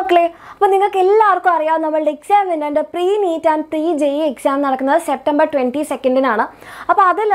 മക്കളെ, അപ്പോൾ നിങ്ങൾക്ക് എല്ലാവർക്കും അറിയാം നമ്മളുടെ Examwinner pre NEET and pre JEE exam നടക്കുന്നത് സെപ്റ്റംബർ 22 അപ്പോൾ അതിൽ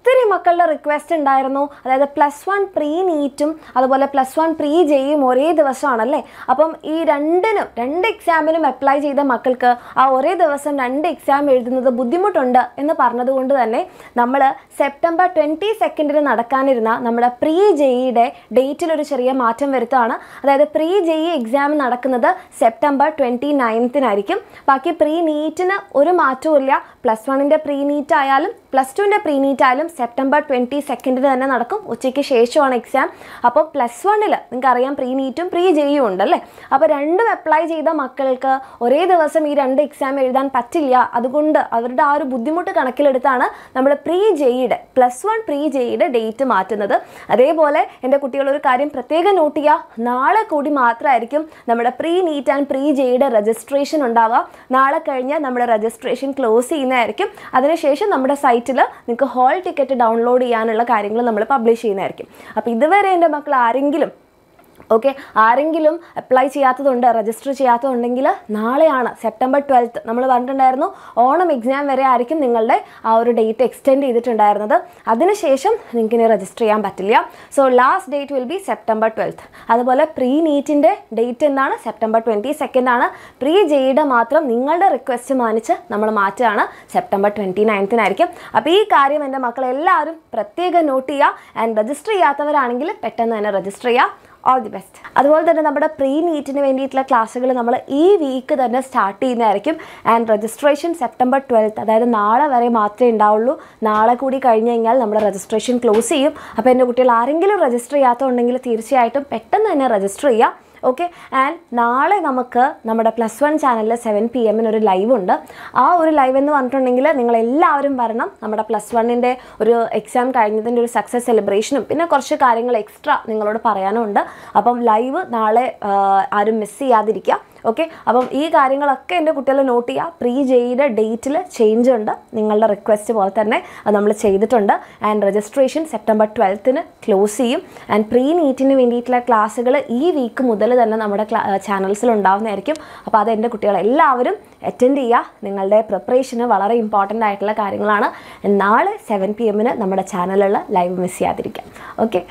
ഒത്തിരി മക്കളുടെ റിക്വസ്റ്റ് ഉണ്ടായിരുന്നു. അതായത് +1 പ്രീ നീറ്റും അതുപോലെ +1 പ്രീ JEEയും ഒരേ ദിവസമാണല്ലേ. അപ്പം ഈ രണ്ട് എക്സാമിനും അപ്ലൈ ചെയ്ത മക്കൾക്ക് ആ ഒരേ ദിവസം 2 എക്സാം എഴുതുന്നത് ബുദ്ധിമുട്ടുണ്ട് എന്ന് പറഞ്ഞതുകൊണ്ട് തന്നെ നമ്മൾ സെപ്റ്റംബർ 22 നടക്കാനിരുന്ന നമ്മുടെ പ്രീ JEEയുടെ ഡേറ്റിലൊരു ചെറിയ മാറ്റം വരുത്തുകയാണ്. അതായത് പ്രീ JEE എക്സാം നടക്കുന്നത് സെപ്റ്റംബർ 29 ബാക്കി പ്രീ നീറ്റിന് ഒരു മാറ്റവും ഇല്ല. +1ൻ്റെ പ്രീ നീറ്റ് ആയാലും +2ൻ്റെ പ്രീ നീറ്റ് ആയാലും സെപ്റ്റംബർ 22 തന്നെ നടക്കും. ഉച്ചയ്ക്ക് ശേഷമാണ് എക്സാം. അപ്പോൾ +1ൽ നിങ്ങൾക്കറിയാം പ്രീ നീറ്റും പ്രീ JEEയും ഉണ്ടല്ലേ. അപ്പോൾ രണ്ടും അപ്ലൈ ചെയ്ത മക്കൾക്ക് ഒരേ ദിവസം ഈ 2 എക്സാം എഴുതാൻ പറ്റില്ല. അതുകൊണ്ട് അവരുടെ ആ ഒരു ബുദ്ധിമുട്ട് കണക്കിലെടുത്താണ് നമ്മൾ പ്രീ JEEയുടെ +1 പ്രീ JEEയുടെ ഡേറ്റ് മാറ്റുന്നത്. അതേപോലെ എൻ്റെ കുട്ടികളൊരു കാര്യം പ്രത്യേകം നോട്ട് ചെയ്യുക, നാളെ കൂടി മാത്രമായിരിക്കും നമ്മുടെ പ്രീ നീറ്റ് ആൻഡ് പ്രീ JEEയുടെ രജിസ്ട്രേഷൻ ഉണ്ടാവുക. നാളെ കഴിഞ്ഞ് നമ്മുടെ രജിസ്ട്രേഷൻ ക്ലോസ് ചെയ്യുന്നതായിരിക്കും. അതിനുശേഷം നമ്മുടെ സൈറ്റിൽ നിങ്ങൾക്ക് ഹോൾ ടിക്കറ്റ് ഡൗൺലോഡ് ചെയ്യാനുള്ള കാര്യങ്ങൾ നമ്മൾ പബ്ലിഷ് ചെയ്യുന്നതായിരിക്കും. അപ്പോൾ ഇതുവരെ എൻ്റെ മക്കൾ ആരെങ്കിലും അപ്ലൈ ചെയ്യാത്തതുണ്ട്, രജിസ്റ്റർ ചെയ്യാത്തതുണ്ടെങ്കിൽ നാളെയാണ് സെപ്റ്റംബർ 12 നമ്മൾ പറഞ്ഞിട്ടുണ്ടായിരുന്നു. ഓണം എക്സാം വരെ ആയിരിക്കും നിങ്ങളുടെ ആ ഒരു ഡേറ്റ് എക്സ്റ്റെൻഡ് ചെയ്തിട്ടുണ്ടായിരുന്നത്. അതിനുശേഷം നിങ്ങൾക്ക് ഇനി രജിസ്റ്റർ ചെയ്യാൻ പറ്റില്ല. So last date will be September 12. അതുപോലെ പ്രീ നീറ്റിൻ്റെ ഡേറ്റ് എന്താണ്? സെപ്റ്റംബർ 22 പ്രീ JEEയുടെ മാത്രം നിങ്ങളുടെ റിക്വസ്റ്റ് മാനിച്ച് നമ്മൾ മാറ്റുകയാണ്. സെപ്റ്റംബർ 29 അപ്പോൾ ഈ കാര്യം എൻ്റെ മക്കളെല്ലാവരും പ്രത്യേകം നോട്ട് ചെയ്യുക. ആൻഡ് രജിസ്റ്റർ ചെയ്യാത്തവരാണെങ്കിൽ പെട്ടെന്ന് തന്നെ രജിസ്റ്റർ ചെയ്യുക. All the best. അതുപോലെ തന്നെ നമ്മുടെ പ്രീ നീറ്റിന് വേണ്ടിയിട്ടുള്ള ക്ലാസ്സുകൾ നമ്മൾ ഈ വീക്ക് തന്നെ സ്റ്റാർട്ട് ചെയ്യുന്നതായിരിക്കും. ആൻഡ് രജിസ്ട്രേഷൻ സെപ്റ്റംബർ 12 അതായത് നാളെ വരെ മാത്രമേ ഉണ്ടാവുള്ളൂ. നാളെ കൂടി കഴിഞ്ഞ് കഴിഞ്ഞാൽ നമ്മുടെ രജിസ്ട്രേഷൻ ക്ലോസ് ചെയ്യും. അപ്പോൾ എൻ്റെ കുട്ടികൾ ആരെങ്കിലും രജിസ്റ്റർ ചെയ്യാത്തതുണ്ടെങ്കിൽ തീർച്ചയായിട്ടും പെട്ടെന്ന് തന്നെ രജിസ്റ്റർ ചെയ്യുക. ഓക്കെ. ആൻഡ് നാളെ നമുക്ക് നമ്മുടെ +1 ചാനലിൽ 7 PM ഒരു ലൈവ് ഉണ്ട്. ആ ഒരു ലൈവ് എന്ന് പറഞ്ഞിട്ടുണ്ടെങ്കിൽ നിങ്ങളെല്ലാവരും വരണം. നമ്മുടെ +1ൻ്റെ ഒരു എക്സാം കഴിഞ്ഞതിൻ്റെ ഒരു സക്സസ് സെലിബ്രേഷനും പിന്നെ കുറച്ച് കാര്യങ്ങൾ എക്സ്ട്രാ നിങ്ങളോട് പറയാനും ഉണ്ട്. അപ്പം ലൈവ് നാളെ ആരും മിസ് ചെയ്യാതിരിക്കുക. ഓക്കെ. അപ്പം ഈ കാര്യങ്ങളൊക്കെ എൻ്റെ കുട്ടികൾ നോട്ട് ചെയ്യുക. പ്രീ JEEയുടെ ഡേറ്റിൽ ചേഞ്ച് ഉണ്ട്. നിങ്ങളുടെ റിക്വസ്റ്റ് പോലെ തന്നെ അത് നമ്മൾ ചെയ്തിട്ടുണ്ട്. ആൻഡ് രജിസ്ട്രേഷൻ സെപ്റ്റംബർ 12 ക്ലോസ് ചെയ്യും. ആൻഡ് പ്രീ നീറ്റിന് വേണ്ടിയിട്ടുള്ള ക്ലാസ്സുകൾ ഈ വീക്ക് മുതൽ തന്നെ നമ്മുടെ ചാനൽസിൽ ഉണ്ടാവുന്നതായിരിക്കും. അപ്പോൾ അത് എൻ്റെ കുട്ടികളെല്ലാവരും അറ്റൻഡ് ചെയ്യുക. നിങ്ങളുടെ പ്രിപ്പറേഷന് വളരെ ഇമ്പോർട്ടൻ്റ് ആയിട്ടുള്ള കാര്യങ്ങളാണ്. നാളെ 7 PM നമ്മുടെ ചാനലിലുള്ള ലൈവ് മിസ് ചെയ്യാതിരിക്കാം. ഓക്കെ.